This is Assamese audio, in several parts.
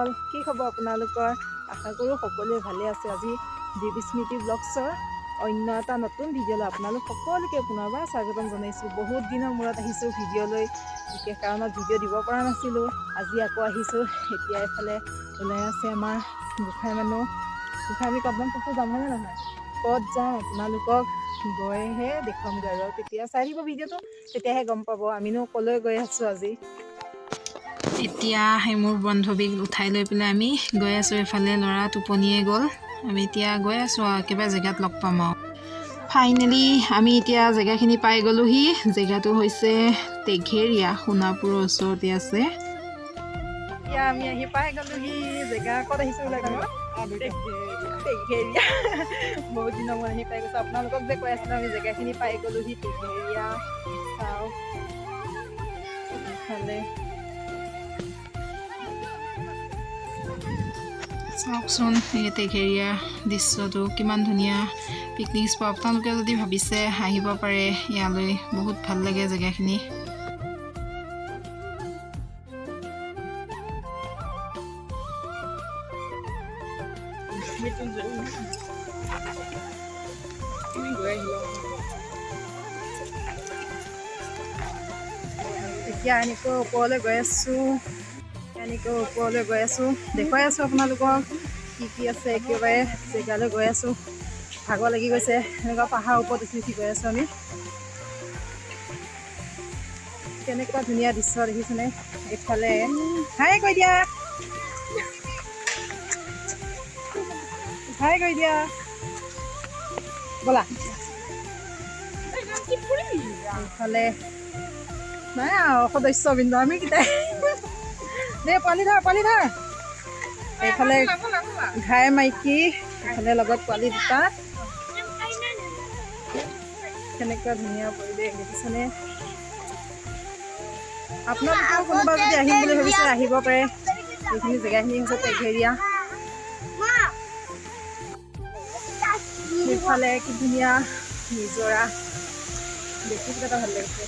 বন্ধুসকল, কি খবৰ আপোনালোকৰ? আশা কৰোঁ সকলোৱে ভালে আছে। আজি দেৱী স্মৃতি ব্লগছৰ অন্য এটা নতুন ভিডিঅ'লৈ আপোনালোক সকলোকে পুনৰবাৰ স্বাগতম জনাইছোঁ। বহুত দিনৰ মূৰত আহিছোঁ ভিডিঅ'লৈ, বিশেষ কাৰণত ভিডিঅ' দিব পৰা নাছিলোঁ। আজি আকৌ আহিছোঁ। এতিয়া এফালে ওলাই আছে আমাৰ গোঁসাই মানুহ। গোঁসাই আমি কদম পুখুৰী যাম হয়নে নহয়? ক'ত যাম আপোনালোকক গৈহে দেখুৱামগৈ আৰু তেতিয়া চাই দিব ভিডিঅ'টো, তেতিয়াহে গম পাব আমিনো ক'লৈ গৈ আছোঁ আজি। এতিয়া সেই মোৰ বান্ধৱীক উঠাই লৈ পেলাই আমি গৈ আছোঁ এফালে। ল'ৰা টোপনিয়ে গ'ল। আমি এতিয়া গৈ আছোঁ আৰু একেবাৰে জেগাত লগ পাম আৰু। ফাইনেলি আমি এতিয়া জেগাখিনি পাই গ'লোহি। জেগাটো হৈছে টেঘেৰীয়া, সোণাপুৰৰ ওচৰতে আছে। এতিয়া আমি আহি পাই গ'লোহি। জেগা ক'ত আহিছোঁ ওলাই গ'ল টেঘেৰীয়া। বহুত দিনৰ মই আহি পাই গৈছোঁ। আপোনালোকক যে কৈ আছিলোঁ আমি জেগাখিনি পাই গ'লোহি টেঘেৰীয়া। চাওক ইফালে চাওকচোন, এই টেঘেৰীয়া দৃশ্যটো কিমান ধুনীয়া। Picnic spot. আপোনালোকে যদি ভাবিছে আহিব পাৰে ইয়ালৈ, বহুত ভাল লাগে জেগাখিনি। এতিয়া এনেকৈ ওপৰলৈ গৈ আছোঁ। দেখুৱাই আছোঁ আপোনালোকক কি কি আছে। একেবাৰে জেগালৈ গৈ আছোঁ। ভাগৰ লাগি গৈছে। এনেকুৱা পাহাৰ ওপৰত উঠি গৈ আছোঁ আমি। কেনেকুৱা ধুনীয়া দৃশ্য দেখিছেনে? এইফালে হাই কৈ দিয়া, ব'লা। এইফালে নাই আৰু সদস্যবৃন্দ আমি কেইটাই দে পোৱালি ধৰ। এইফালে ঘাই মাইকী, এইফালে লগত পোৱালি দুটা। কেনেকুৱা ধুনীয়া পৰিৱেশ দেখিছেনে? আপোনালোকেও কোনোবা যদি আহিম বুলি ভাবিছে আহিব পাৰে। এইখিনি জেগাখিনি হৈছে টেঘেৰীয়া। সেইফালে কি ধুনীয়া নিজৰা, দেখি কিবা এটা ভাল লাগিছে।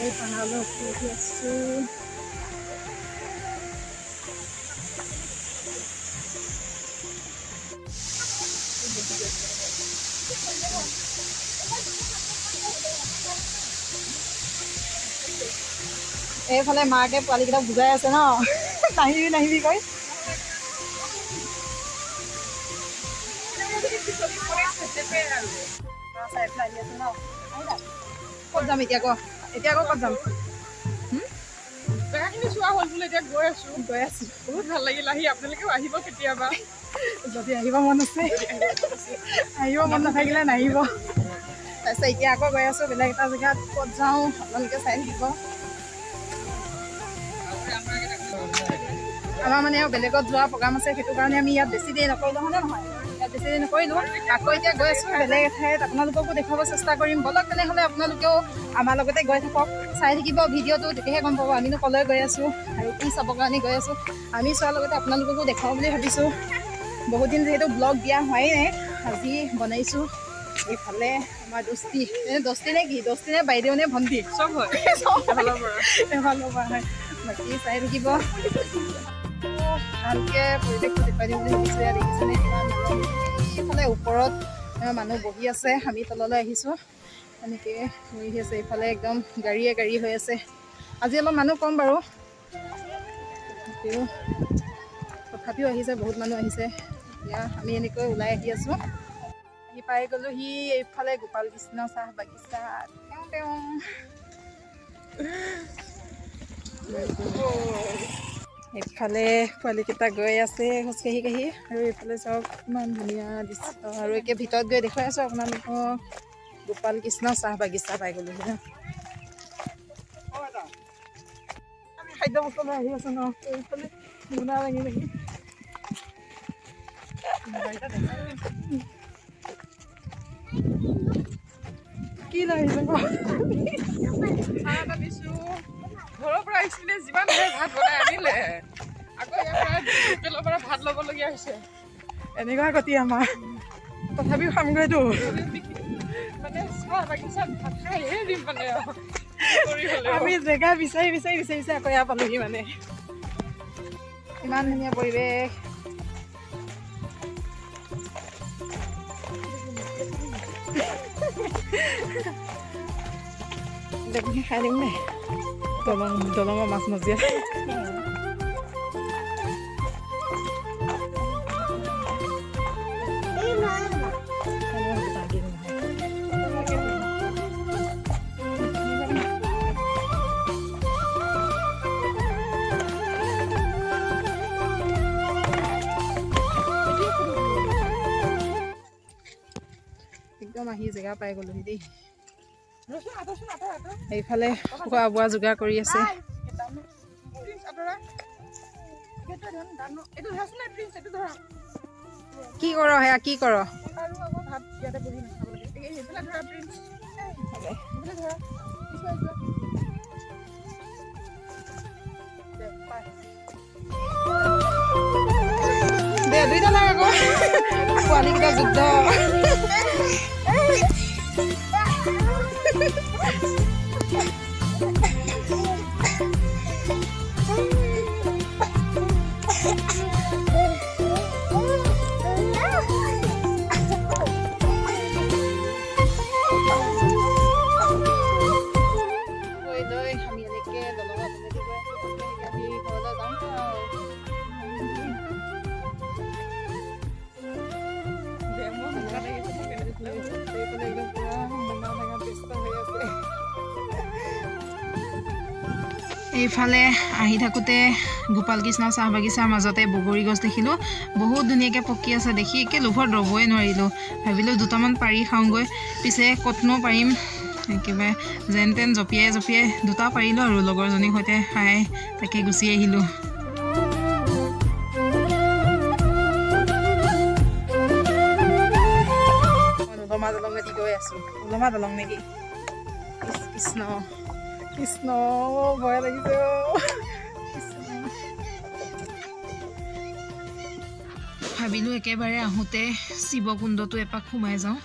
এই পাহাৰলৈ উঠি আছোঁ। এইফালে মাকে পোৱালিকেইটাক বুজাই আছে ন, নাহিবি কৈ। ক'ত যাম এতিয়া আকৌ ক'ত যাম? জেগাখিনি চোৱা হ'ল বোলে, এতিয়া গৈ আছোঁ। বহুত ভাল লাগিল আহি। আপোনালোকেও আহিব কেতিয়াবা যদি আহিব মন আছে। আহিব মন নাথাকিলে নাহিব। তাৰপিছত এতিয়া আকৌ গৈ আছোঁ বেলেগ এটা জেগাত। ক'ত যাওঁ আপোনালোকে চাই থাকিব। আমাৰ মানে বেলেগত যোৱা প্ৰগ্ৰাম আছে, সেইটো কাৰণে আমি ইয়াত বেছি দেৰি নকৰিলোঁ হয়নে নহয়? আকৌ এতিয়া গৈ আছোঁ বেলেগ এঠাইত। আপোনালোককো দেখুৱাব চেষ্টা কৰিম। ব'লক তেনেহ'লে আপোনালোকেও আমাৰ লগতে গৈ থাকক, চাই থাকিব ভিডিঅ'টো, তেতিয়াহে গম পাব আমিনো ক'লৈ গৈ আছোঁ আৰু কি চাবৰ কাৰণে গৈ আছোঁ। আমি চোৱাৰ লগতে আপোনালোককো দেখুৱাওঁ বুলি ভাবিছোঁ। বহুত দিন যিহেতু ব্লগ দিয়া হোৱাই নাই, আজি বনাইছোঁ। এইফালে আমাৰ দস্তি নে বাইদেউ নে ভণ্টি চব হয়। এফালৰ পৰা হয়। বাকী চাই থাকিব ভালকৈ পৰিৱেশটো দেখুৱাই দিম বুলি ভাবিছোঁ। ইয়াত দেখিছেনে ইমান এইফালে ওপৰত মানুহ বহি আছে, আমি তললৈ আহিছোঁ। এনেকৈ বহি আছে। এইফালে একদম গাড়ী হৈ আছে। আজি অলপ মানুহ কম বাৰু, তথাপিও আহিছে, বহুত মানুহ আহিছে। এতিয়া আমি এনেকৈ ওলাই আহি আছোঁ। আহি পাই গ'লোহি এইফালে গোপাল কৃষ্ণ চাহ বাগিচা। এইফালে পোৱালিকেইটা গৈ আছে খোজকাঢ়ি আৰু এইফালে চাওক ইমান ধুনীয়া দৃশ্য। আৰু একে ভিতৰত গৈ দেখুৱাই আছোঁ আপোনালোকক গোপাল কৃষ্ণ চাহ বাগিচা পাই গ'লোহি। আমি খাদ্য বস্তুলৈ আহি আছোঁ ন, এইফালে মোনা লাগি কি লাগিছে চাহ এটা দিছোঁ। ঘৰৰ পৰা আহিছিলে, যিমান পাৰে ভাত বনাই আনিলে। আকৌ ইয়াৰ পৰা হোটেলৰ পৰা ভাত ল'বলগীয়া হৈছে। এনেকুৱা গতি আমাৰ, তথাপিও খামগৈতো। মানে চাহ বাগিচাত ভাত খাইহে দিম মানে কৰি হ'লেও। আমি জেগা বিচাৰি আকৌ এয়া পালোহি মানে। ইমান ধুনীয়া পৰিৱেশ। দেখি খাই দিম নে দলঙৰ মাছ মজিয়া। একদম আহি জেগা পাই গ'লোহি দেই। এইফালে খোৱা বোৱা যোগাৰ কৰি আছে। কি কৰ সেয়া কি কৰ? দে দুইটা লাগ আকৌ পোৱালীকেইটা যুদ্ধ। আমি এনেকে দলঙত আমি ঘৰলৈ যাম এইফালে আহি থাকোঁতে গোপাল কৃষ্ণ চাহ বাগিচাৰ মাজতে বগৰী গছ দেখিলোঁ। বহুত ধুনীয়াকৈ পকি আছে দেখি একে লোভত ৰ'বই নোৱাৰিলোঁ। ভাবিলোঁ দুটামান পাৰি খাওঁগৈ, পিছে ক'তনো পাৰিম, একেবাৰে যেন তেন জঁপিয়াই দুটা পাৰিলোঁ আৰু লগৰজনীৰ সৈতে খাই তাকে গুচি আহিলোঁ। উলমা দলঙেদি গৈ আছোঁ। উলমা দলং নেকি? কৃষ্ণ কৃষ্ণ ভয় লাগিছে। ভাবিলোঁ একেবাৰে আহোঁতে শিৱকুণ্ডটো এপাক সোমাই যাওঁ,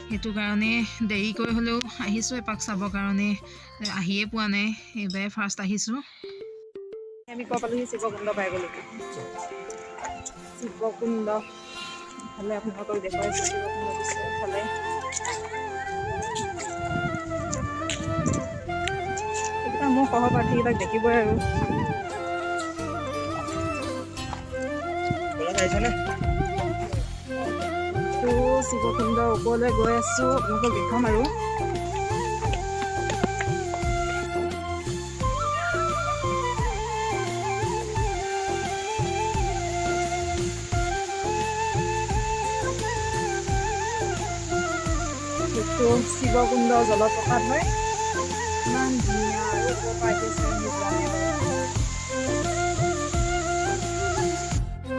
সেইটো কাৰণে দেৰিকৈ হ'লেও আহিছোঁ এপাক চাবৰ কাৰণে। আহিয়ে পোৱা নাই, এইবাৰে ফাৰ্ষ্ট আহিছোঁ। আমি কৈ পালোহি শিৱকুণ্ড পাই গ'লো। শিৱকুণ্ড ইফালে আপোনালোকক দেখুৱাইছোঁ। শিৱকুণ্ড দিছে ইফালে। মোৰ সহপাঠীবিলাক দেখিবই আৰু। শিৱকুণ্ডৰ ওপৰলৈ গৈ আছোঁ, আপোনালোকক দেখাম আৰু। সেইটো শিৱকুণ্ড জলপ্ৰপাত হয়। ইমান ধুনীয়া আৰু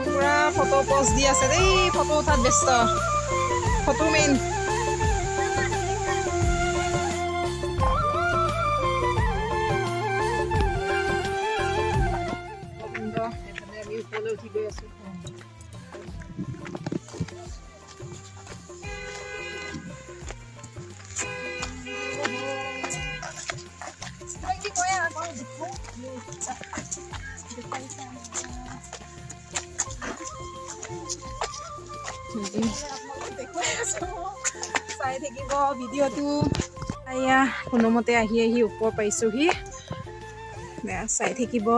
পুৰা ফটো পষ্ট দি আছে দেই, ফটো উঠাত ব্যস্ত, ফটো মেইন। আমি ওপৰলৈ উঠি গৈ আছোঁ। চাই থাকিব ভিডিঅ'টো। এয়া কোনোমতে আহি ওপৰ পাইছোঁহি, চাই থাকিব।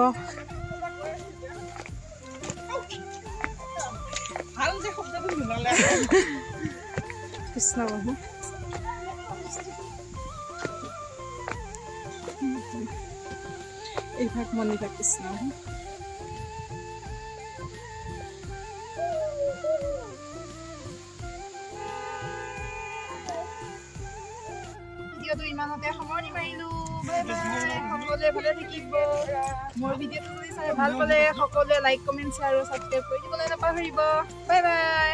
কৃষ্ণ বাবু এইভাগ মণিভাগ কৃষ্ণ। ভিডিঅ'টো ইমানতে সামৰণি মাৰিলোঁ। বাই বাই, সকলোৱে ভালে থাকিব। মোৰ ভিডিঅ'টো যদি চাই ভাল পালে সকলোৱে লাইক কমেণ্ট শ্বেয়াৰ আৰু ছাবস্ক্ৰাইব কৰি দিবলৈ নাপাহৰিব। Bye bye.